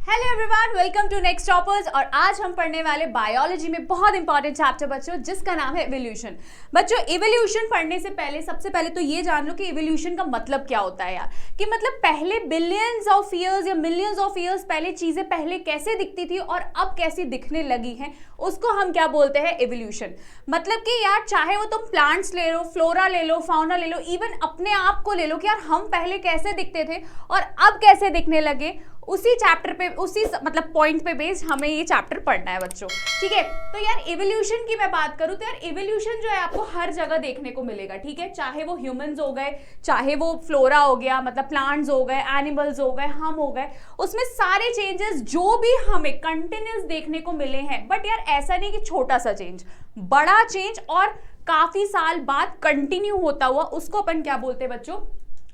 Hello everyone, welcome to Next Toppers. और आज हम पढ़ने वाले बायोलॉजी में बहुत इंपॉर्टेंट चैप्टर बच्चों, जिसका नाम है इवोल्यूशन। बच्चों, इवोल्यूशन पढ़ने से पहले सबसे पहले तो ये जान लो कि इवोल्यूशन का मतलब क्या होता है यार। कि मतलब पहले बिलियंस ऑफ ईयर्स या मिलियंस ऑफ ईयर्स पहले चीजें पहले कैसे दिखती थी और अब कैसी दिखने लगी हैं, उसको हम क्या बोलते हैं, इवोल्यूशन। मतलब कि यार चाहे वो तुम प्लांट्स ले लो, फ्लोरा ले लो, फाउना ले लो, इवन अपने आप को ले लो कि यार हम पहले कैसे दिखते थे और अब कैसे दिखने लगे, उसी चैप्टर पे, उसी मतलब पॉइंट पे बेस्ड हमें ये चैप्टर पढ़ना है बच्चों। ठीक है, तो यार इवोल्यूशन की मैं बात करूं तो यार इवोल्यूशन जो है आपको हर जगह देखने को मिलेगा। ठीक है, चाहे वो ह्यूमंस हो गए, चाहे वो फ्लोरा हो गया, मतलब प्लांट्स हो गए, एनिमल्स हो गए, हम हो गए, उसमें सारे चेंजेस जो भी हमें कंटिन्यूस देखने को मिले हैं। बट यार ऐसा नहीं कि छोटा सा चेंज, बड़ा चेंज और काफी साल बाद कंटिन्यू होता हुआ, उसको अपन क्या बोलते हैं बच्चों,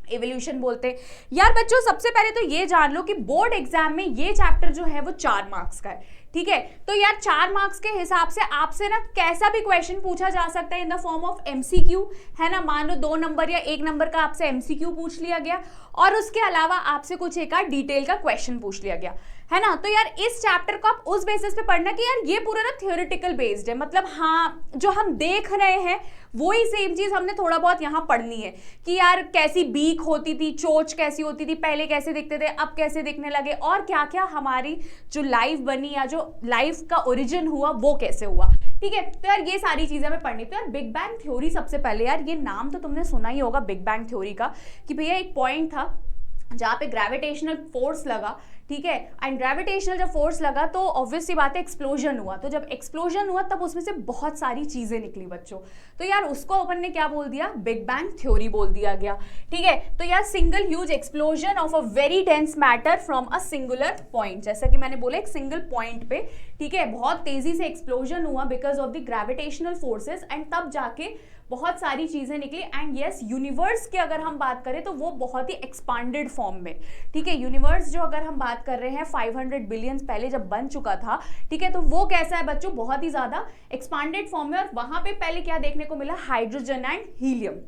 इवोल्यूशन बोलते हैं। यार बच्चों सबसे पहले तो ये जान लो कि बोर्ड एग्जाम में ये चैप्टर जो है वो 4 मार्क्स का है। ठीक है, तो यार 4 मार्क्स के हिसाब से आपसे ना कैसा भी क्वेश्चन पूछा जा सकता है in the form of MCQ, है ना। मान लो 2 नंबर या 1 नंबर का आपसे एमसीक्यू पूछ लिया गया और उसके अलावा आपसे कुछ एक आध डिटेल का क्वेश्चन पूछ लिया गया, है ना। तो यार इस चैप्टर को आप उस बेसिस पे पढ़ना कि यार ये पूरा ना थियोरेटिकल बेस्ड है। मतलब हाँ, जो हम देख रहे हैं वही सेम चीज हमने थोड़ा बहुत यहाँ पढ़नी है कि यार कैसी बीक होती थी, चोंच कैसी होती थी, पहले कैसे दिखते थे, अब कैसे दिखने लगे, और क्या क्या हमारी जो लाइफ बनी या जो लाइफ का ओरिजिन हुआ वो कैसे हुआ। ठीक है, तो यार ये सारी चीजें हमें पढ़नी। तो यार बिग बैंग थ्योरी सबसे पहले, यार ये नाम तो तुमने सुना ही होगा बिग बैंग थ्योरी का, कि भैया एक पॉइंट था जहाँ पे ग्रेविटेशनल फोर्स लगा। ठीक है, एंड ग्रेविटेशनल जब फोर्स लगा तो ऑब्वियस सी बात है एक्सप्लोजन हुआ। तो जब एक्सप्लोजन हुआ तब उसमें से बहुत सारी चीजें निकली बच्चों। तो यार उसको अपन ने क्या बोल दिया, बिग बैंग थ्योरी बोल दिया गया। ठीक है, तो यार single huge explosion of a very dense matter from a singular point, जैसा कि मैंने बोला एक सिंगल पॉइंट पे, ठीक है, बहुत तेजी से एक्सप्लोजन हुआ because of the gravitational forces, and तब जाके बहुत सारी चीजें निकली। एंड यस, यूनिवर्स की अगर हम बात करें तो वो बहुत ही एक्सपांडेड फॉर्म में, ठीक है, यूनिवर्स जो अगर हम बात कर रहे हैं 500 बिलियन पहले जब बन चुका था, ठीक है, तो वो कैसा है बच्चों, बहुत ही ज्यादा एक्सपांडेड फॉर्म में। और वहां पे पहले क्या देखने को मिला, हाइड्रोजन एंड हीलियम।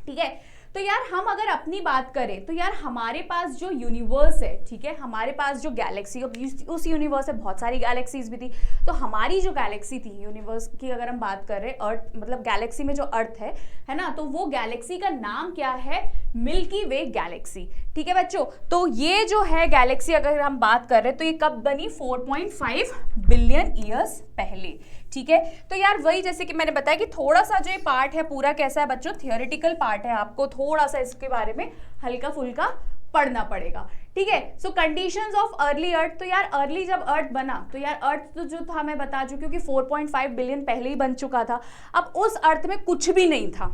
ठीक है, तो यार हम अगर अपनी बात करें तो यार हमारे पास जो यूनिवर्स है, ठीक है, हमारे पास जो गैलेक्सी, उस यूनिवर्स में बहुत सारी गैलेक्सीज भी थी। तो हमारी जो गैलेक्सी थी यूनिवर्स की अगर हम बात कर रहे हैं, अर्थ मतलब गैलेक्सी में जो अर्थ है ना, तो वो गैलेक्सी का नाम क्या है, मिल्की वे गैलेक्सी। ठीक है बच्चों, तो ये जो है गैलेक्सी अगर हम बात कर रहे हैं तो ये कब बनी, 4.5 बिलियन ईयर्स पहले। ठीक है, तो यार वही जैसे कि मैंने बताया कि थोड़ा सा जो ये पार्ट है पूरा कैसा है बच्चों, थियोरेटिकल पार्ट है, आपको थोड़ा सा इसके बारे में हल्का फुल्का पढ़ना पड़ेगा। ठीक है, सो कंडीशंस ऑफ अर्ली अर्थ, तो यार अर्ली जब अर्थ बना तो यार अर्थ तो जो था मैं बता चुकी हूँ कि 4.5 बिलियन पहले ही बन चुका था। अब उस अर्थ में कुछ भी नहीं था,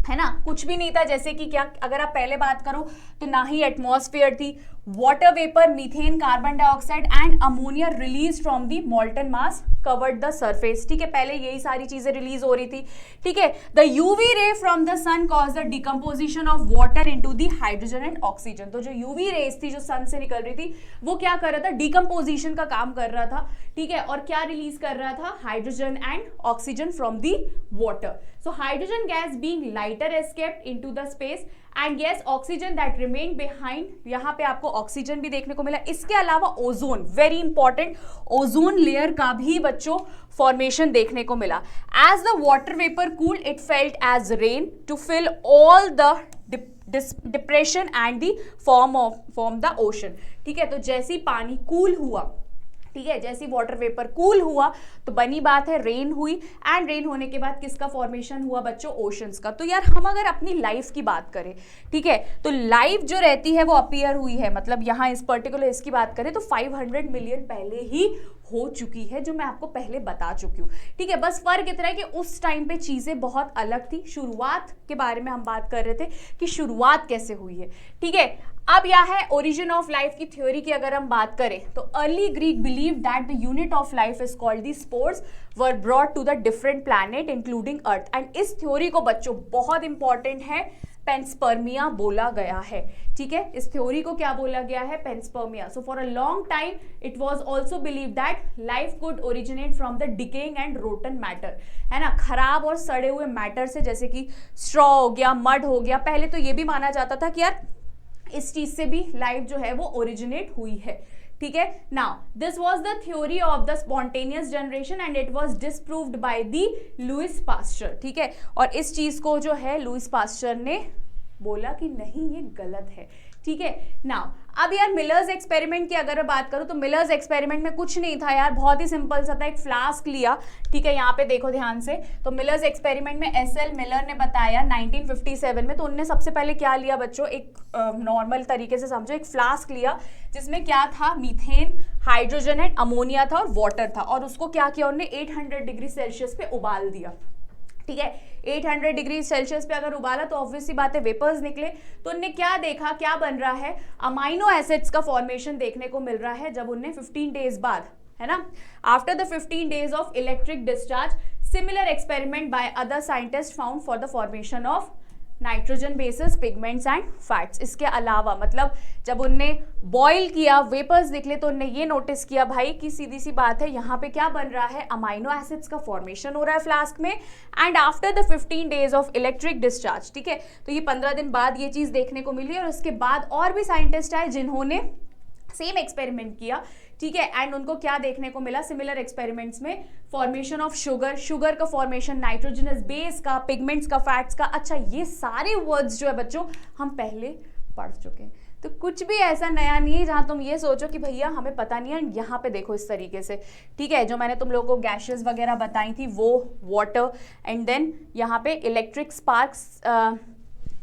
है ना, कुछ भी नहीं था। जैसे कि क्या, अगर आप पहले बात करो तो ना ही एटमॉस्फेयर थी, water vapour, methane, carbon dioxide and ammonia release from the मॉल्टन mass covered the surface. ठीक है, पहले यही सारी चीजें रिलीज हो रही थी। ठीक है, the UV ray from the sun cause the decomposition of water into the hydrogen and oxygen. तो जो यूवी रेज थी जो सन से निकल रही थी वो क्या कर रहा था, डिकम्पोजिशन का काम कर रहा था। ठीक है, और क्या रिलीज कर रहा था, hydrogen and oxygen from the water. So hydrogen gas being lighter escaped into the space and yes oxygen that remain behind, यहाँ पे आपको ऑक्सीजन भी देखने को मिला। इसके अलावा ozone, very important, ozone layer का भी बच्चों फॉर्मेशन देखने को मिला। As the water vapour cooled it felt as rain to fill all the depression and the form the ocean. ठीक है, तो जैसे पानी कूल हुआ, ठीक है, जैसी वाटर वेपर कूल हुआ तो बनी बात है रेन हुई, एंड रेन होने के बाद किसका फॉर्मेशन हुआ बच्चों, ओशंस का। तो यार हम अगर अपनी लाइफ की बात करें, ठीक है, तो लाइफ जो रहती है वो अपीयर हुई है, मतलब यहाँ इस पर्टिकुलर इसकी बात करें तो 500 मिलियन पहले ही हो चुकी है, जो मैं आपको पहले बता चुकी हूँ। ठीक है, बस फर्क इतना है कि उस टाइम पे चीजें बहुत अलग थी। शुरुआत के बारे में हम बात कर रहे थे कि शुरुआत कैसे हुई है। ठीक है, अब यह है ओरिजिन ऑफ लाइफ की थ्योरी की अगर हम बात करें तो early Greek believe that the unit of life is called the spores were brought to the different planet including earth. And इस थ्योरी को बच्चों बहुत इंपॉर्टेंट है, पेंस्पर्मिया बोला गया है। ठीक है, इस थ्योरी को क्या बोला गया है, panspermia. So for a long time it was also believe that life could originate from the decaying and rotten matter, है ना, खराब और सड़े हुए मैटर से, जैसे कि स्ट्रॉ हो गया, मड हो गया। पहले तो ये भी माना जाता था कि यार इस चीज से भी लाइफ जो है वो ओरिजिनेट हुई है। ठीक है, now this was the theory of the spontaneous generation and it was disproved by the Louis Pasteur. ठीक है, और इस चीज को जो है लुइस पास्चर ने बोला कि नहीं ये गलत है। ठीक है, नाउ अब यार मिलर्स एक्सपेरिमेंट की अगर मैं बात करूं तो मिलर्स एक्सपेरिमेंट में कुछ नहीं था यार, बहुत ही सिंपल सा था, एक फ्लास्क लिया। ठीक है, यहाँ पे देखो ध्यान से, तो मिलर्स एक्सपेरिमेंट में एसएल मिलर ने बताया 1957 में, तो उनने सबसे पहले क्या लिया बच्चों, एक नॉर्मल तरीके से समझो, एक फ्लास्क लिया जिसमें क्या था, मीथेन, हाइड्रोजन एंड अमोनिया था और वाटर था, और उसको क्या किया उन्होंने 800 डिग्री सेल्सियस पे उबाल दिया। ठीक है, 800 डिग्री सेल्सियस पे अगर उबाला तो ऑब्वियसली बात है वेपर्स निकले। तो उनने क्या देखा, क्या बन रहा है, अमाइनो एसिड्स का फॉर्मेशन देखने को मिल रहा है। जब उनने 15 डेज बाद, है ना, after the 15 days of electric discharge, similar experiment by other scientist found for the formation of nitrogen bases pigments and fats. इसके अलावा मतलब जब उनने बॉईल किया, वेपर्स निकले, तो उनने ये नोटिस किया भाई कि सीधी सी बात है, यहाँ पे क्या बन रहा है, अमाइनो एसिड्स का फॉर्मेशन हो रहा है फ्लास्क में, and after the 15 days of electric discharge. ठीक है, तो ये 15 दिन बाद ये चीज देखने को मिली, और उसके बाद और भी साइंटिस्ट आए जिन्होंने सेम एक्सपेरिमेंट किया। ठीक है, एंड उनको क्या देखने को मिला, सिमिलर एक्सपेरिमेंट्स में फॉर्मेशन ऑफ शुगर, शुगर का फॉर्मेशन, नाइट्रोजनस बेस का, पिगमेंट्स का, फैट्स का। अच्छा, ये सारे वर्ड्स जो है बच्चों हम पहले पढ़ चुके हैं, तो कुछ भी ऐसा नया नहीं है जहां तुम ये सोचो कि भैया हमें पता नहीं है। यहाँ पे देखो इस तरीके से, ठीक है, जो मैंने तुम लोगों को गैसेस वगैरह बताई थी वो वाटर, एंड देन यहाँ पे इलेक्ट्रिक स्पार्क्स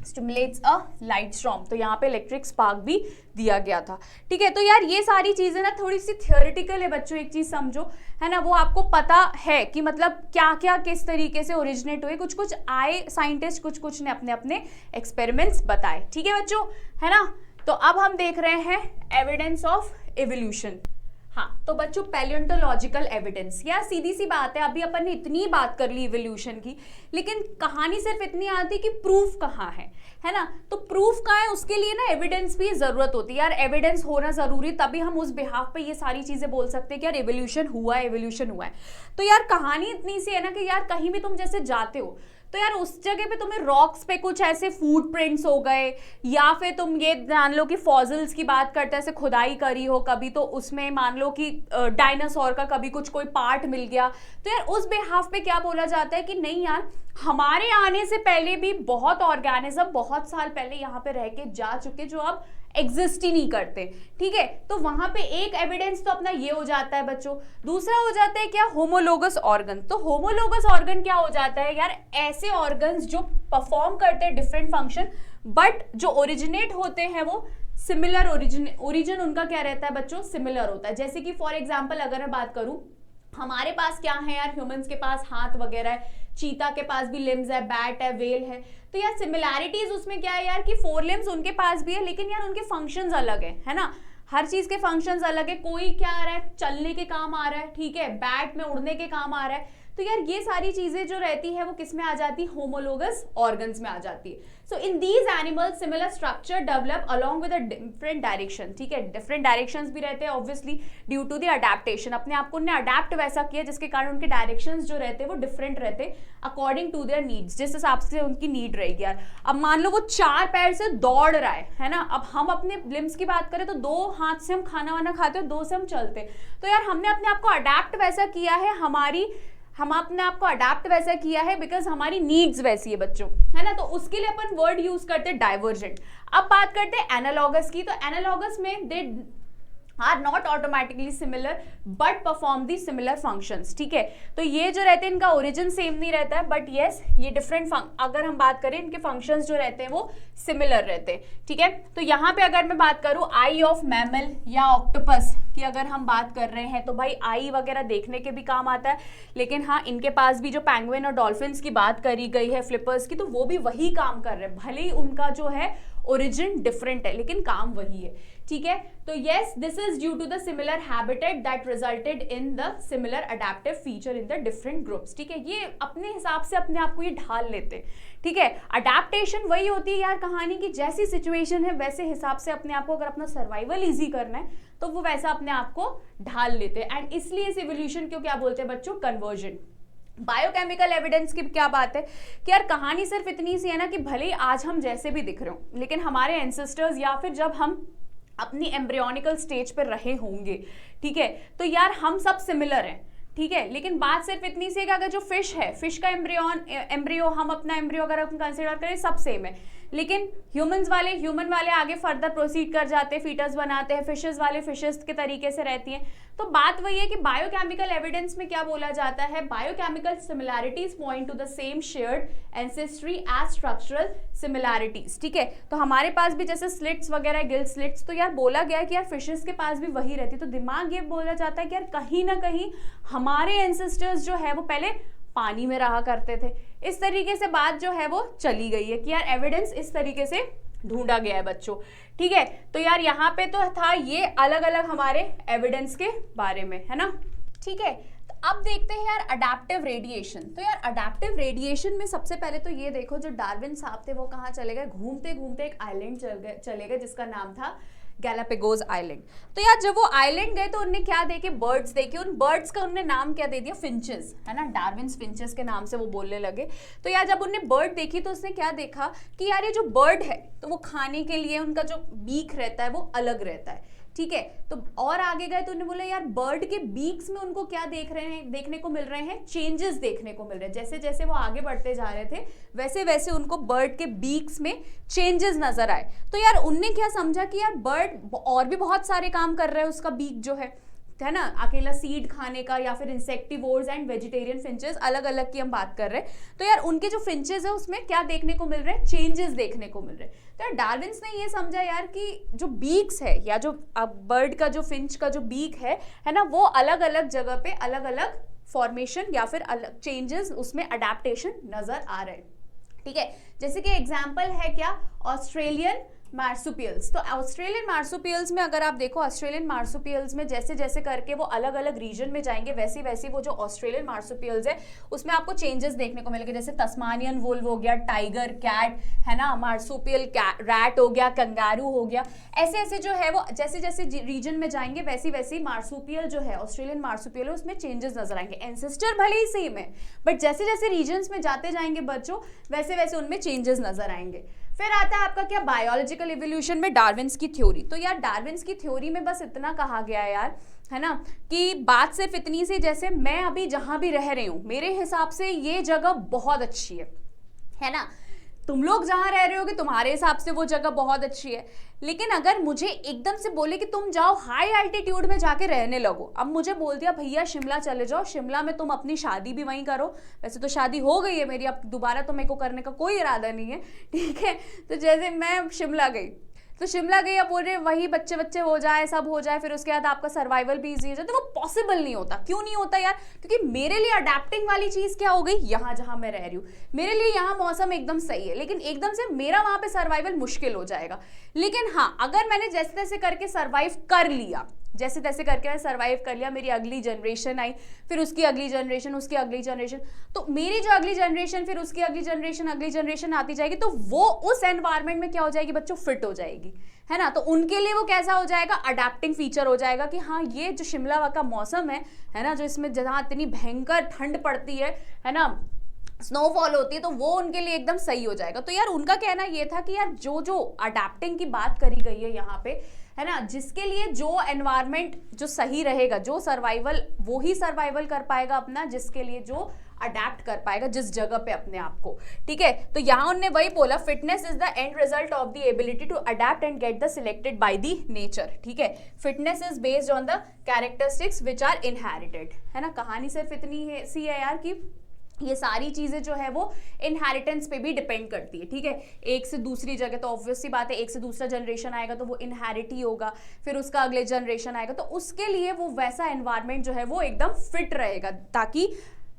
स्टिमुलेट्स अ लाइट स्टॉर्म, तो यहाँ पे इलेक्ट्रिक स्पार्क भी दिया गया था। ठीक है, तो यार ये सारी चीजें ना थोड़ी सी थियोरेटिकल है बच्चों, एक चीज समझो, है ना, वो आपको पता है कि मतलब क्या क्या किस तरीके से ओरिजिनेट हुए, कुछ कुछ आए साइंटिस्ट, कुछ कुछ ने अपने अपने एक्सपेरिमेंट्स बताए। ठीक है बच्चों, है ना, तो अब हम देख रहे हैं एविडेंस ऑफ एवोल्यूशन। हाँ, तो बच्चों पैलियोंटोलॉजिकल एविडेंस, यार सीधी सी बात है, अभी अपन ने इतनी बात कर ली इवोल्यूशन की, लेकिन कहानी सिर्फ इतनी आती कि प्रूफ कहाँ है ना, तो प्रूफ कहाँ है, उसके लिए ना एविडेंस भी जरूरत होती है यार, एविडेंस होना जरूरी, तभी हम उस बिहाफ पे ये सारी चीजें बोल सकते हैं कि यार एवोल्यूशन हुआ है, एवोल्यूशन हुआ है। तो यार कहानी इतनी सी है ना कि यार कहीं भी तुम जैसे जाते हो तो यार उस जगह पे तुम्हें रॉक्स पे कुछ ऐसे फूट प्रिंट्स हो गए, या फिर तुम ये जान लो कि फॉसिल्स की बात करते हैं, ऐसे खुदाई करी हो कभी, तो उसमें मान लो कि डायनासोर का कभी कुछ कोई पार्ट मिल गया, तो यार उस बिहाफ पे क्या बोला जाता है कि नहीं यार, हमारे आने से पहले भी बहुत ऑर्गेनिज्म बहुत साल पहले यहाँ पे रह के जा चुके जो अब एग्जिस्ट ही नहीं करते। ठीक है, तो वहां पे एक एविडेंस तो अपना ये हो जाता है बच्चों। दूसरा हो जाता है क्या, होमोलोगस ऑर्गन। तो होमोलोगस ऑर्गन क्या हो जाता है यार, ऐसे ऑर्गन्स जो परफॉर्म करते हैं डिफरेंट फंक्शन, बट जो ओरिजिनेट होते हैं वो सिमिलर, ओरिजिन उनका क्या रहता है बच्चों, सिमिलर होता है। जैसे कि फॉर एग्जाम्पल अगर मैं बात करूं, हमारे पास क्या है यार, ह्यूमंस के पास हाथ वगैरह है, चीता के पास भी लिम्स है, बैट है, वेल है, तो यार सिमिलैरिटीज उसमें क्या है यार कि 4 लिम्स उनके पास भी है, लेकिन यार उनके फंक्शंस अलग है ना, हर चीज के फंक्शंस अलग है। कोई क्या आ रहा है, चलने के काम आ रहा है, ठीक है, बैट में उड़ने के काम आ रहा है, तो यार ये सारी चीजें जो रहती है वो किस में आ जाती है, होमोलोगस ऑर्गन्स में आ जाती है। So in these animals similar structure develop along with a different direction. ठीक है, डिफरेंट डायरेक्शंस भी रहते हैं obviously due to the adaptation, अपने आप को उन्हें अडेप्ट वैसा किया जिसके कारण उनके डायरेक्शंस जो रहते हैं वो डिफरेंट रहते अकॉर्डिंग टू देयर नीड्स, जिस हिसाब से उनकी नीड रहेगी। यार अब मान लो वो 4 पैर से दौड़ रहा है ना, अब हम अपने लिम्स की बात करें तो 2 हाथ से हम खाना वाना खाते हैं, 2 से हम चलते, तो यार हमने अपने आप को अडेप्ट वैसा किया है, हम अपने आप को अडेप्ट वैसा किया है बिकॉज हमारी नीड्स वैसी है बच्चों, है ना, तो उसके लिए अपन वर्ड यूज करते हैं डाइवर्जेंट। अब बात करते हैं एनालॉगस की, तो एनालॉगस में they are not automatically similar but perform the similar functions. ठीक है, तो ये जो रहते हैं इनका ओरिजिन सेम नहीं रहता है, बट येस ये डिफरेंट, अगर हम बात करें इनके फंक्शंस जो रहते हैं वो सिमिलर रहते हैं। ठीक है, तो यहाँ पे अगर मैं बात करूँ आई ऑफ मैमल या ऑक्टोपस की अगर हम बात कर रहे हैं, तो भाई आई वगैरह देखने के भी काम आता है, लेकिन हाँ इनके पास भी जो पेंगुइन और डॉल्फिन्स की बात करी गई है, फ्लिपर्स की, तो वो भी वही काम कर रहे हैं, भले ही उनका जो है ओरिजिन डिफरेंट है लेकिन काम वही है। ठीक है, तो yes this is due to the similar habitat that resulted in the similar adaptive feature in the different groups. ठीक है, ये अपने हिसाब से अपने आप को ये ढाल लेते हैं। ठीक है, अडेप्टेशन वही होती है यार कहानी की, जैसी सिचुएशन है वैसे हिसाब से अपने आप को, अगर अपना सर्वाइवल इजी करना है तो वो वैसा अपने आप को ढाल लेते हैं, एंड इसलिए इस इवोल्यूशन को क्या बोलते हैं बच्चों, कन्वर्जन। बायोकेमिकल एविडेंस की क्या बात है कि यार कहानी सिर्फ इतनी सी है ना कि भले ही आज हम जैसे भी दिख रहे हो, लेकिन हमारे एंसेस्टर्स या फिर जब हम अपनी एम्ब्रियोनिकल स्टेज पर रहे होंगे, ठीक है, तो यार हम सब सिमिलर हैं, ठीक है। लेकिन बात सिर्फ इतनी सी है कि अगर जो फिश है, फिश का एम्ब्रियो हम अपना एम्ब्रियो अगर हम कंसिडर करें सब सेम है, लेकिन ह्यूमन वाले आगे फर्दर प्रोसीड कर जाते हैं, फीटस बनाते हैं, फिशेस वाले फिशेस के तरीके से रहती हैं। तो बात वही है कि बायोकेमिकल एविडेंस में क्या बोला जाता है, biochemical similarities point to the same shared ancestry as structural similarities, ठीक है। तो हमारे पास भी जैसे स्लिट्स वगैरह, गिल स्लिट्स, तो यार बोला गया है कि यार फिशेस के पास भी वही रहती है। तो दिमाग ये बोला जाता है कि यार कहीं ना कहीं हमारे एंसेस्टर्स जो है वो पहले पानी में रहा करते थे। इस तरीके से बात जो है वो चली गई है कि यार एविडेंस इस तरीके से ढूंढा गया है बच्चों, ठीक है। तो यार यहाँ पे तो था ये अलग अलग हमारे एविडेंस के बारे में, है ना, ठीक है। तो अब देखते हैं यार अडैप्टिव रेडिएशन। तो यार अडैप्टिव रेडिएशन में सबसे पहले तो ये देखो, जो डार्विन साहब थे वो कहाँ चले गए, घूमते घूमते एक आइलैंड चले गए जिसका नाम था गैलापागोस आइलैंड। तो यार जब वो आइलैंड गए तो उनने क्या देखे, बर्ड्स देखे। उन बर्ड्स का उनने नाम क्या दे दिया, फिंचेस, है ना, डार्विन्स फिंचेस के नाम से वो बोलने लगे। तो यार जब उनने बर्ड देखी तो उसने क्या देखा कि यार ये जो बर्ड है तो वो खाने के लिए उनका जो बीक रहता है वो अलग रहता है, ठीक है। तो और आगे गए तो उन्होंने बोला यार बर्ड के बीक्स में उनको क्या देखने को मिल रहे हैं, चेंजेस देखने को मिल रहे हैं। जैसे जैसे वो आगे बढ़ते जा रहे थे वैसे वैसे उनको बर्ड के बीक्स में चेंजेस नजर आए। तो यार उनने क्या समझा कि यार बर्ड और भी बहुत सारे काम कर रहा है, उसका बीक जो है ना, अकेला सीड खाने का या फिर इंसेक्टिवोर्स एंड वेजिटेरियन फिंचेस, अलग अलग की हम बात कर रहे हैं। तो यार उनके जो फिंचेस है उसमें क्या देखने को मिल रहे हैं, चेंजेस देखने को मिल रहे हैं। तो यार डार्विन्स ने ये समझा यार कि जो बीक्स है या जो बर्ड का जो फिंच का जो बीक है ना, वो अलग अलग जगह पे अलग अलग फॉर्मेशन या फिर अलग चेंजेस, उसमें अडेप्टेशन नजर आ रहे हैं, ठीक है। जैसे कि एग्जाम्पल है क्या, ऑस्ट्रेलियन मार्सुपियल्स। तो ऑस्ट्रेलियन मार्सुपियल्स में अगर आप देखो, ऑस्ट्रेलियन मार्सुपियल्स में जैसे जैसे करके वो अलग अलग रीजन में जाएंगे वैसी वैसी वो जो ऑस्ट्रेलियन मार्सुपियल्स है उसमें आपको चेंजेस देखने को मिलेंगे। जैसे तस्मानियन वुल्व हो गया, टाइगर कैट, है ना, मार्सुपियल रैट हो गया, कंगारू हो गया, ऐसे ऐसे जो है वो जैसे जैसे रीजन में जाएंगे वैसी वैसी मार्सुपियल जो है, ऑस्ट्रेलियन मार्सुपियल, उसमें चेंजेस नजर आएंगे। एंसेस्टर भले ही सेम है बट जैसे जैसे रीजन्स में जाते जाएंगे बच्चों वैसे वैसे उनमें चेंजेस नजर आएंगे। फिर आता है आपका क्या, बायोलॉजिकल इवोल्यूशन में डार्विन्स की थ्योरी। तो यार डार्विन्स की थ्योरी में बस इतना कहा गया है यार, है ना, कि बात सिर्फ इतनी सी, जैसे मैं अभी जहां भी रह रही हूं मेरे हिसाब से ये जगह बहुत अच्छी है ना, तुम लोग जहां रह रहे होगे तुम्हारे हिसाब से वो जगह बहुत अच्छी है। लेकिन अगर मुझे एकदम से बोले कि तुम जाओ हाई एल्टीट्यूड में जाके रहने लगो, अब मुझे बोल दिया भैया शिमला चले जाओ, शिमला में तुम अपनी शादी भी वहीं करो, वैसे तो शादी हो गई है मेरी, अब दोबारा तो मेरे को करने का कोई इरादा नहीं है, ठीक है। तो जैसे मैं शिमला गई, तो शिमला गई, अब बोल रहे वही बच्चे बच्चे हो जाए, सब हो जाए, फिर उसके बाद आपका सर्वाइवल भी इजी हो जाए, तो वो पॉसिबल नहीं होता। क्यों नहीं होता यार, क्योंकि मेरे लिए अडेप्टिंग वाली चीज क्या हो गई, यहाँ जहां मैं रह रही हूँ मेरे लिए यहाँ मौसम एकदम सही है, लेकिन एकदम से मेरा वहां पे सर्वाइवल मुश्किल हो जाएगा। लेकिन हाँ, अगर मैंने जैसे तैसे करके सर्वाइव कर लिया, जैसे तैसे करके मैं सर्वाइव कर लिया, मेरी अगली जनरेशन आई, फिर उसकी अगली जनरेशन, उसकी अगली जनरेशन, तो मेरी जो अगली जनरेशन, फिर उसकी अगली जनरेशन आती जाएगी, तो वो उस एनवायरनमेंट में क्या हो जाएगी बच्चों, फिट हो जाएगी, है ना। तो उनके लिए वो कैसा हो जाएगा, अडेप्टिंग फीचर हो जाएगा कि हाँ ये जो शिमला का मौसम है ना, जो इसमें जहाँ इतनी भयंकर ठंड पड़ती है ना, स्नोफॉल होती है, तो वो उनके लिए एकदम सही हो जाएगा। तो यार उनका कहना ये था कि यार जो जो अडेप्टिंग की बात करी गई है यहाँ पे, है ना, जिसके लिए जो एनवायरनमेंट जो सही रहेगा, जो सर्वाइवल, वो ही सर्वाइवल कर पाएगा अपना, जिसके लिए जो अडेप्ट कर पाएगा जिस जगह पे अपने आप को, ठीक है। तो यहाँ उन्होंने वही बोला, fitness is the end result of the ability to adapt and get the selected by the nature, ठीक है। Fitness is based on the characteristics which are inherited, है ना। कहानी सिर्फ इतनी सी है यार कि ये सारी चीजें जो है वो इनहेरिटेंस पे भी डिपेंड करती है, ठीक है। एक से दूसरी जगह तो ऑब्वियस सी बात है, एक से दूसरा जनरेशन आएगा तो वो इनहेरिट ही होगा, फिर उसका अगले जनरेशन आएगा, तो उसके लिए वो वैसा एनवायरनमेंट जो है वो एकदम फिट रहेगा, ताकि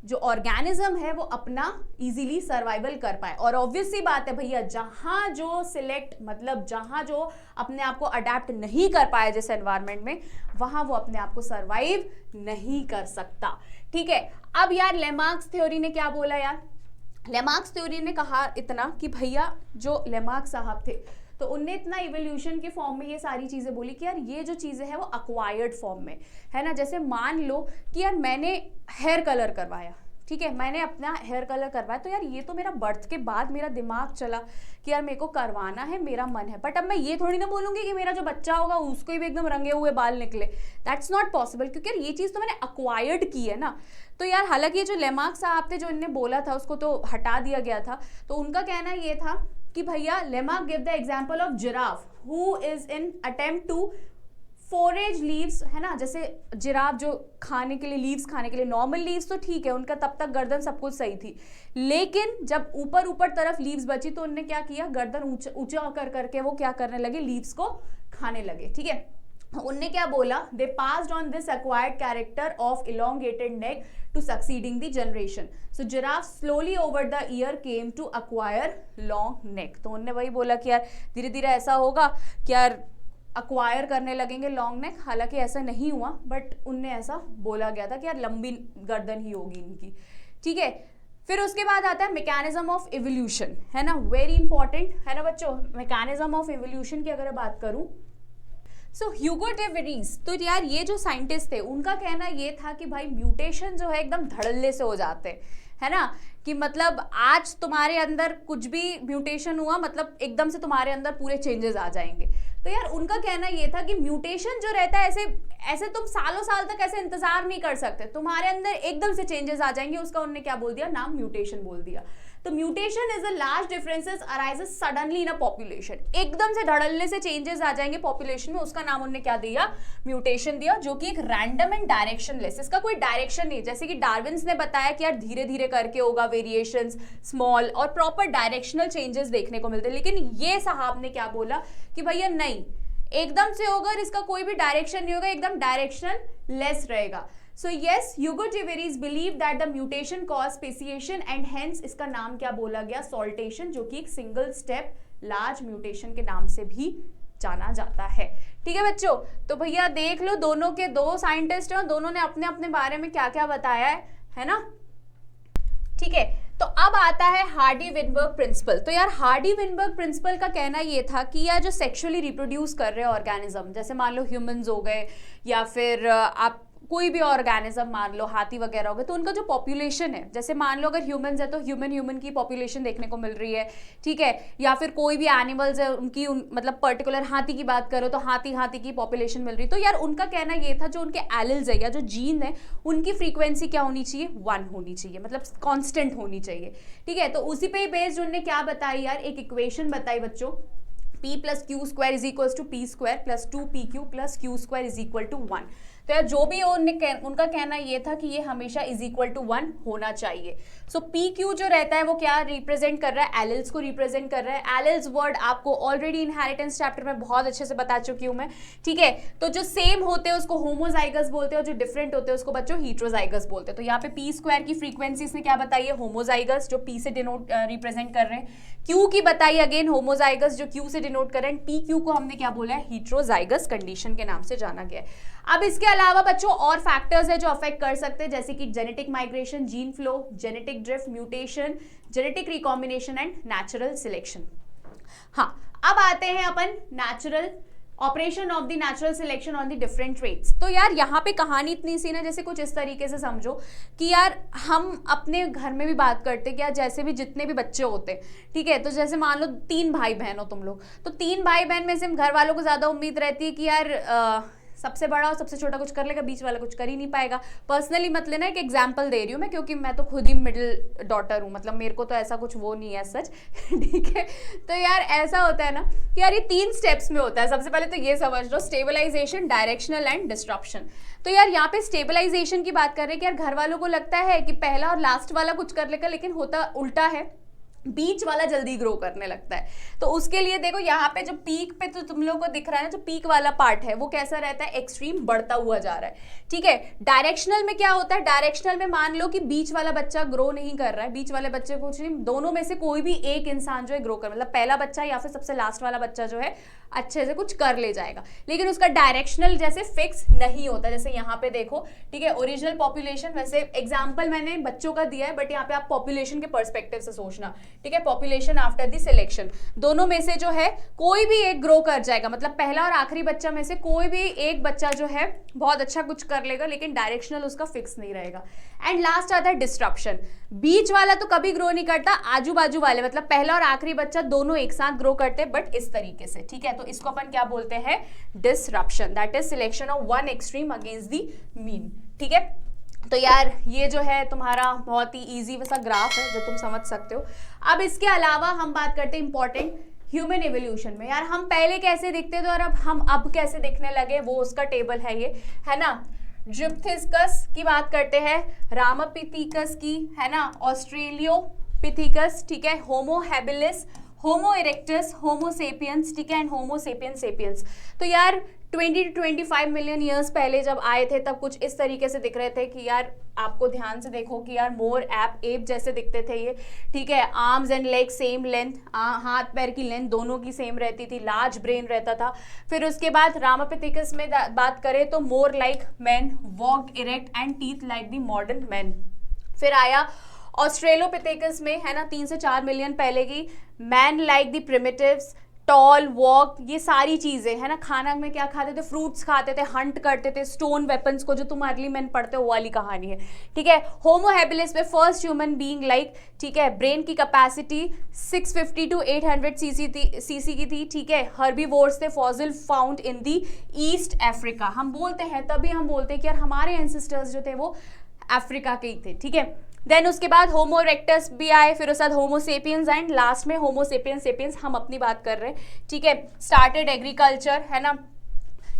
जो ऑर्गेनिज्म है वो अपना इजीली सर्वाइवल कर पाए। और ऑब्वियस सी बात है भैया, जहां जो सिलेक्ट, मतलब जहां जो अपने आप को अडेप्ट नहीं कर पाए जिस एनवायरनमेंट में, वहां वो अपने आप को सर्वाइव नहीं कर सकता, ठीक है। अब यार लेमार्क्स थ्योरी ने क्या बोला यार, लेमार्क्स थ्योरी ने कहा इतना कि भैया जो लेमार्क्स साहब थे तो उनने इतना इवोल्यूशन के फॉर्म में ये सारी चीजें बोली कि यार ये जो चीजें हैं वो अक्वायर्ड फॉर्म में, है ना। जैसे मान लो कि यार मैंने हेयर कलर करवाया, ठीक है, मैंने अपना हेयर कलर करवाया, तो यार ये तो मेरा बर्थ के बाद मेरा दिमाग चला कि यार मेरे को करवाना है, मेरा मन है, बट अब मैं ये थोड़ी ना बोलूँगी कि मेरा जो बच्चा होगा उसको भी एकदम रंगे हुए बाल निकले, दैट्स नॉट पॉसिबल, क्योंकि यार ये चीज़ तो मैंने अक्वायर्ड की है ना। तो यार हालांकि ये जो लेमार्क साहब थे जो इनने बोला था उसको तो हटा दिया गया था, तो उनका कहना ये था कि भैया Lamarck give the example of giraffe who is in attempt to forage leaves, है ना, जैसे जिराफ जो खाने के लिए लीव्स खाने के लिए, नॉर्मल लीव्स तो ठीक है उनका तब तक गर्दन सब कुछ सही थी, लेकिन जब ऊपर ऊपर तरफ लीव्स बची तो उनने क्या किया, गर्दन ऊंचा कर करके वो क्या करने लगे, लीव्स को खाने लगे। ठीक है, उनने क्या बोला, they passed on this acquired character of elongated neck to succeeding the generation, so giraffe slowly over the year came to acquire long neck. तो उनने वही बोला कि यार धीरे धीरे ऐसा होगा कि यार अक्वायर करने लगेंगे लॉन्ग नेक, हालांकि ऐसा नहीं हुआ, बट उनने ऐसा बोला गया था कि यार लंबी गर्दन ही होगी इनकी। ठीक है, फिर उसके बाद आता है मैकेनिज्म ऑफ इवोल्यूशन, है ना, वेरी इंपॉर्टेंट है ना बच्चों। मैकेनिज्म ऑफ इवोल्यूशन की अगर बात करूं, सो ह्यूगो डे वेरीज, तो यार ये जो साइंटिस्ट थे उनका कहना ये था कि भाई म्यूटेशन जो है एकदम धड़ल्ले से हो जाते हैं, है ना, कि मतलब आज तुम्हारे अंदर कुछ भी म्यूटेशन हुआ मतलब एकदम से तुम्हारे अंदर पूरे चेंजेस आ जाएंगे। तो यार उनका कहना ये था कि म्यूटेशन जो रहता है ऐसे तुम सालों साल तक ऐसे इंतजार नहीं कर सकते, तुम्हारे अंदर एकदम से चेंजेस आ जाएंगे, उसका उन्होंने क्या बोल दिया, नाम म्यूटेशन बोल दिया। तो mutation is a large differences arises suddenly in a population, एकदम से धड़ल्ले से चेंजेस आ जाएंगे पॉपुलेशन में, उसका नाम उन्होंने क्या दिया, म्यूटेशन दिया, जो कि एक रैंडम एंड डायरेक्शनलेस, इसका कोई डायरेक्शन नहीं, जैसे कि डार्विन्स ने बताया कि यार धीरे धीरे करके होगा, वेरिएशंस स्मॉल और प्रॉपर डायरेक्शनल चेंजेस देखने को मिलते हैं। लेकिन ये साहब ने क्या बोला कि भैया नहीं, एकदम से होगा और इसका कोई भी डायरेक्शन नहीं होगा, एकदम डायरेक्शन लेस रहेगा। So yes, Hugo de Vries believed that the mutation caused speciation and hence इसका नाम क्या बोला गया, सॉल्टेशन, जो कि एक सिंगल स्टेप लार्ज म्यूटेशन के नाम से भी जाना जाता है। ठीक है बच्चों, तो भैया देख लो दोनों के दो साइंटिस्ट हैं, दोनों ने अपने अपने बारे में क्या क्या बताया है ना। ठीक है, तो अब आता है हार्डी विनबर्ग प्रिंसिपल। तो यार हार्डी विनबर्ग प्रिंसिपल का कहना ये था कि यार जो सेक्सुअली रिप्रोड्यूस कर रहे ऑर्गेनिज्म, जैसे मान लो ह्यूमंस हो गए या फिर आप कोई भी ऑर्गेनिज्म मान लो हाथी वगैरह हो गए, तो उनका जो पॉपुलेशन है, जैसे मान लो अगर ह्यूमंस है तो ह्यूमन की पॉपुलेशन देखने को मिल रही है, ठीक है, या फिर कोई भी एनिमल्स है उनकी मतलब पर्टिकुलर हाथी की बात करो तो हाथी की पॉपुलेशन मिल रही है। तो यार उनका कहना ये था जो उनके एलिल्स है या जो जीन है उनकी फ्रीक्वेंसी क्या होनी चाहिए, 1 होनी चाहिए, मतलब कॉन्स्टेंट होनी चाहिए। ठीक है, तो उसी पे बेस्ड उन्होंने क्या बताई यार, एक इक्वेशन बताई बच्चों, p plus q square is equals to p square plus 2pq plus q square is equal to 1। तो यार जो भी उनका कहना ये था कि ये हमेशा इज इक्वल टू 1 होना चाहिए। सो पी क्यू जो रहता है वो क्या रिप्रेजेंट कर रहा है, एलिल्स को रिप्रेजेंट कर रहा है। एलिल्स वर्ड आपको ऑलरेडी इनहेरिटेंस चैप्टर में बहुत अच्छे से बता चुकी हूँ मैं। ठीक है, तो जो सेम होते हैं उसको होमोजाइगस बोलते हैं और जो डिफरेंट होते हैं उसको बच्चों हीट्रोजाइगस बोलते हैं। तो यहाँ पे पी स्क्वायर की फ्रीक्वेंसी इसने क्या बताई है, होमोजाइगस, जो पी से डिनोट रिप्रेजेंट कर रहे हैं। क्यू की बताई अगेन होमोजाइगस, जो क्यू से डिनोट कर रहे हैं। पी क्यू को हमने क्या बोला है, हीट्रोजाइगस कंडीशन के नाम से जाना गया है। अब इसके अलावा बच्चों और फैक्टर्स है जो अफेक्ट कर सकते हैं, जैसे कि genetic migration, gene flow, genetic drift, mutation, genetic recombination and natural selection. हाँ, अब आते हैं अपन natural operation of the natural selection on the different traits. तो यार यहाँ पे कहानी इतनी सी ना, जैसे कुछ इस तरीके से समझो कि यार हम अपने घर में भी बात करते कि यार जैसे भी जितने भी बच्चे होते हैं, ठीक है, तो जैसे मान लो 3 भाई बहन हो तुम लोग, तो 3 भाई बहन में से घर वालों को ज़्यादा उम्मीद रहती है कि यार सबसे बड़ा और सबसे छोटा कुछ कर लेगा, बीच वाला कुछ कर ही नहीं पाएगा। पर्सनली मत लेना, एक एग्जांपल दे रही हूँ मैं, क्योंकि मैं तो खुद ही मिडिल डॉटर हूँ, मतलब मेरे को तो ऐसा कुछ वो नहीं है सच। ठीक है, तो यार ऐसा होता है ना कि यार ये 3 स्टेप्स में होता है। सबसे पहले तो ये समझ लो, स्टेबलाइजेशन, डायरेक्शनल एंड डिस्ट्रप्शन। तो यार यहाँ पे स्टेबलाइजेशन की बात कर रहे हैं कि यार घर वालों को लगता है कि पहला और लास्ट वाला कुछ कर लेगा, लेकिन होता उल्टा है, बीच वाला जल्दी ग्रो करने लगता है। तो उसके लिए देखो यहाँ पे जो पीक पे तो तुम लोगों को दिख रहा है ना, जो पीक वाला पार्ट है वो कैसा रहता है, एक्सट्रीम बढ़ता हुआ जा रहा है। ठीक है, डायरेक्शनल में क्या होता है, डायरेक्शनल में मान लो कि बीच वाला बच्चा ग्रो नहीं कर रहा है, बीच वाले बच्चे कुछ नहीं, दोनों में से कोई भी एक इंसान जो है ग्रो कर, मतलब पहला बच्चा या फिर सबसे लास्ट वाला बच्चा जो है अच्छे से कुछ कर ले जाएगा, लेकिन उसका डायरेक्शनल जैसे फिक्स नहीं होता। जैसे यहाँ पे देखो, ठीक है, ओरिजिनल पॉपुलेशन, वैसे एग्जाम्पल मैंने बच्चों का दिया है, बट यहाँ पे आप पॉपुलेशन के पर्सपेक्टिव से सोचना ठीक है, पॉपुलेशन आफ्टर द सिलेक्शन, दोनों में से जो है कोई भी एक ग्रो कर जाएगा, मतलब पहला और आखिरी बच्चा में से कोई भी एक बच्चा जो है बहुत अच्छा कुछ कर लेगा, लेकिन डायरेक्शनल उसका फिक्स नहीं रहेगा। एंड लास्ट आता है डिस्ट्रप्शन, बीच वाला तो कभी ग्रो नहीं करता, आजू बाजू वाले मतलब पहला और आखिरी बच्चा दोनों एक साथ ग्रो करते हैं, बट इस तरीके से, ठीक है, तो इसको अपन क्या बोलते हैं, disruption, that is selection of one extreme against the mean. ठीक है, तो यार ये जो है तुम्हारा बहुत ही इजी वैसा ग्राफ है जो तुम समझ सकते हो। अब इसके अलावा हम बात करते हैं इंपॉर्टेंट ह्यूमन एवोल्यूशन में, यार हम पहले कैसे दिखते थे और अब कैसे दिखने लगे, वो उसका टेबल है ये, है ना। जिप्थिस्कस की बात करते हैं, रामापिथिकस की, है ना, ऑस्ट्रेलियोपिथिकस, ठीक है, होमो हैबिलिस, होमो इरेक्टस, होमो सेपियंस, ठीक है, एंड होमो सेपियंस सेपियंस। तो यार 20 to 25 मिलियन ईयर्स पहले जब आए थे तब कुछ इस तरीके से दिख रहे थे कि यार आपको ध्यान से देखो कि यार मोर एप जैसे दिखते थे ये, ठीक है, arms and leg same length, हाथ पैर की लेंथ दोनों की सेम रहती थी, लार्ज ब्रेन रहता था। फिर उसके बाद रामापिथिकस में बात करें तो more like man, walk erect and teeth like the modern man. फिर आया ऑस्ट्रेलोपिथेकस में, है ना, 3 से 4 मिलियन पहले की, man like the primitives, tall, walk, ये सारी चीजें, है ना। खाना में क्या खाते थे, फ्रूट्स खाते थे, हंट करते थे, स्टोन वेपन्स को जो तुम अर्ली मैन पढ़ते हो वो वाली कहानी है, ठीक है। होमो हैबिलिस में फर्स्ट ह्यूमन बीइंग लाइक, ठीक है, ब्रेन की कैपेसिटी 650 to 800 सीसी की थी, ठीक है। हर्बीवोर्स थे, fossil found in the east Africa, हम बोलते हैं तभी हम बोलते हैं कि यार हमारे एंसेस्टर्स जो थे वो अफ्रीका के ही थे, ठीक है। देन उसके बाद होमो इरेक्टस भी आए, फिर उसके बाद होमो सेपियंस एंड लास्ट में होमो सेपियंस सेपियंस हम अपनी बात कर रहे हैं, ठीक है। स्टार्टेड एग्रीकल्चर, है ना,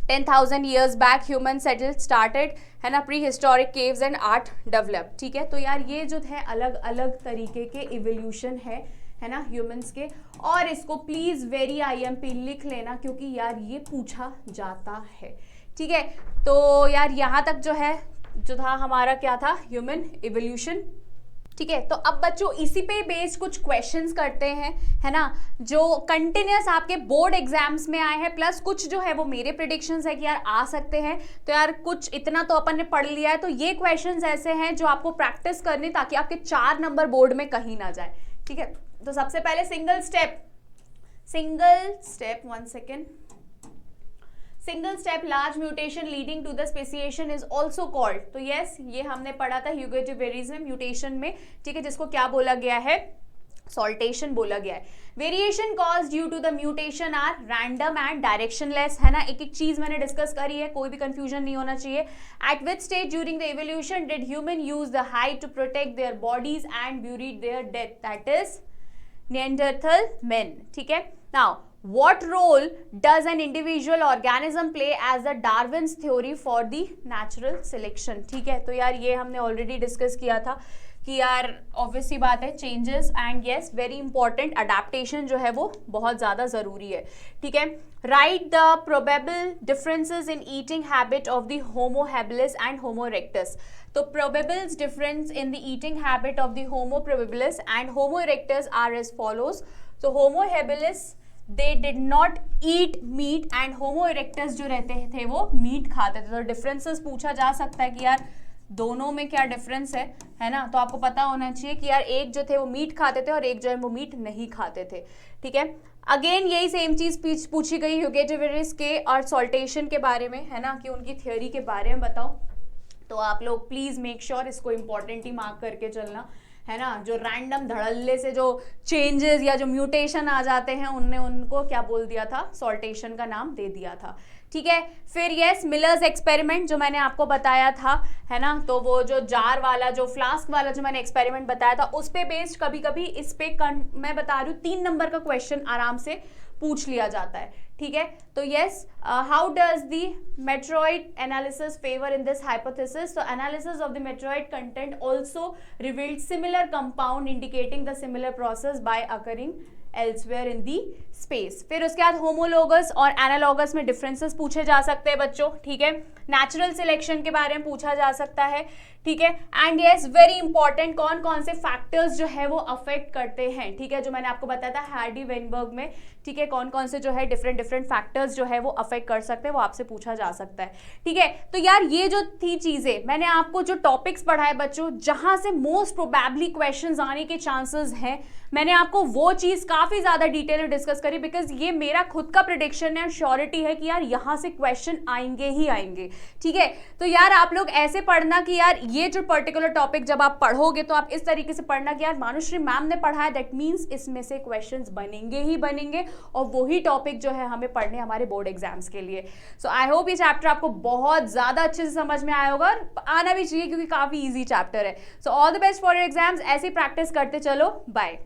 10,000 years back human settled started, है ना, pre historic caves and art develop, ठीक है। तो यार ये जो है अलग अलग तरीके के इवोल्यूशन है ना ह्यूमंस के, और इसको प्लीज वेरी IMP लिख लेना क्योंकि यार ये पूछा जाता है, ठीक है। तो यार यहाँ तक जो था हमारा क्या था, ह्यूमन इवोल्यूशन, ठीक है। तो अब बच्चों इसी पे बेस्ड कुछ क्वेश्चंस करते हैं, है ना, जो कंटिन्यूस आपके बोर्ड एग्जाम्स में आए हैं, प्लस कुछ जो है वो मेरे प्रेडिक्शंस है कि यार आ सकते हैं। तो यार कुछ इतना तो अपन ने पढ़ लिया है, तो ये क्वेश्चंस ऐसे हैं जो आपको प्रैक्टिस करनी ताकि आपके 4 नंबर बोर्ड में कहीं ना जाए, ठीक है। तो सबसे पहले single step 1 second, single step large mutation leading to the speciation is also called, तो यस ये हमने पढ़ा था ह्यूगेटिवेरिज में, म्यूटेशन में, ठीक है, जिसको क्या बोला गया है, सॉल्टेशन बोला गया है। Variation cause due to the mutation are random and directionless, है ना, एक एक चीज मैंने डिस्कस करी है, कोई भी कंफ्यूजन नहीं होना चाहिए। At which stage during the evolution did human use the hide to protect their bodies and buried their dead, that is Neanderthal men, ठीक है। Now what role does an individual organism play as the Darwin's theory for the natural selection, ठीक है। तो यार ये हमने already discuss किया था कि यार ऑब्वियस सी बात है, changes and yes very important adaptation जो है वो बहुत ज़्यादा ज़रूरी है, ठीक है। Right the probable differences in eating habit of the Homo habilis and Homo erectus, तो probables difference in the eating habit of the Homo probabilis and Homo erectus are as follows. तो Homo habilis they did not eat meat and homo erectus जो रहते थे वो meet खाते थे। तो differences पूछा जा सकता है कि यार दोनों में क्या डिफरेंस है ना, तो आपको पता होना चाहिए कि यार एक जो थे वो मीट खाते थे और एक जो है वो मीट नहीं खाते थे, ठीक है। अगेन यही सेम चीज पूछी गई ह्यूगेटिवेरिस के और सॉल्टेशन के बारे में, है ना, कि उनकी थ्योरी के बारे में बताओ। तो आप लोग प्लीज मेक श्योर इसको इंपॉर्टेंट ही मार्क करके चलना, है ना। जो रैंडम धड़ल्ले से जो चेंजेस या जो म्यूटेशन आ जाते हैं उनने उनको क्या बोल दिया था, सॉल्टेशन का नाम दे दिया था, ठीक है। फिर यस मिलर्स एक्सपेरिमेंट जो मैंने आपको बताया था, है ना, तो वो जो जार वाला जो फ्लास्क वाला जो मैंने एक्सपेरिमेंट बताया था उस पे बेस्ड कभी कभी इस पे मैं बता रही हूँ 3 नंबर का क्वेश्चन आराम से पूछ लिया जाता है, ठीक है। तो yes how does the meteorite analysis favour in this hypothesis, तो analysis of the meteorite content also revealed similar compound indicating the similar process by occurring elsewhere in the space. फिर उसके बाद होमोलोगस और एनालॉगस में differences पूछे जा सकते हैं बच्चों, ठीक है। नेचुरल सिलेक्शन के बारे में पूछा जा सकता है, ठीक है। एंड यस वेरी इंपॉर्टेंट, कौन कौन से फैक्टर्स जो है वो अफेक्ट करते हैं, ठीक है, जो मैंने आपको बताया था हार्डी वेनबर्ग में, ठीक है, कौन कौन से जो है डिफरेंट फैक्टर्स जो है वो अफेक्ट कर सकते हैं, वो आपसे पूछा जा सकता है, ठीक है। तो यार ये जो थी चीजें, मैंने आपको जो टॉपिक्स पढ़ाए बच्चों जहां से मोस्ट प्रोबेबली क्वेश्चंस आने के चांसेस हैं, मैंने आपको वो चीज काफी ज्यादा डिटेल में डिस्कस करी, बिकॉज ये मेरा खुद का प्रेडिक्शन है, श्योरिटी है कि यार यहां से क्वेश्चन आएंगे ही आएंगे, ठीक है। तो यार आप लोग ऐसे पढ़ना कि यार ये जो पर्टिकुलर टॉपिक जब आप पढ़ोगे तो आप इस तरीके से पढ़ना कि यार मानुश्री मैम ने पढ़ाया, दैट मीन्स इसमें से क्वेश्चंस बनेंगे ही बनेंगे, और वही टॉपिक जो है हमें पढ़ने हमारे बोर्ड एग्जाम्स के लिए। सो आई होप ये चैप्टर आपको बहुत ज्यादा अच्छे से समझ में आया होगा, और आना भी चाहिए क्योंकि काफी ईजी चैप्टर है। So all the best for your exams, ऐसी प्रैक्टिस करते चलो, बाय।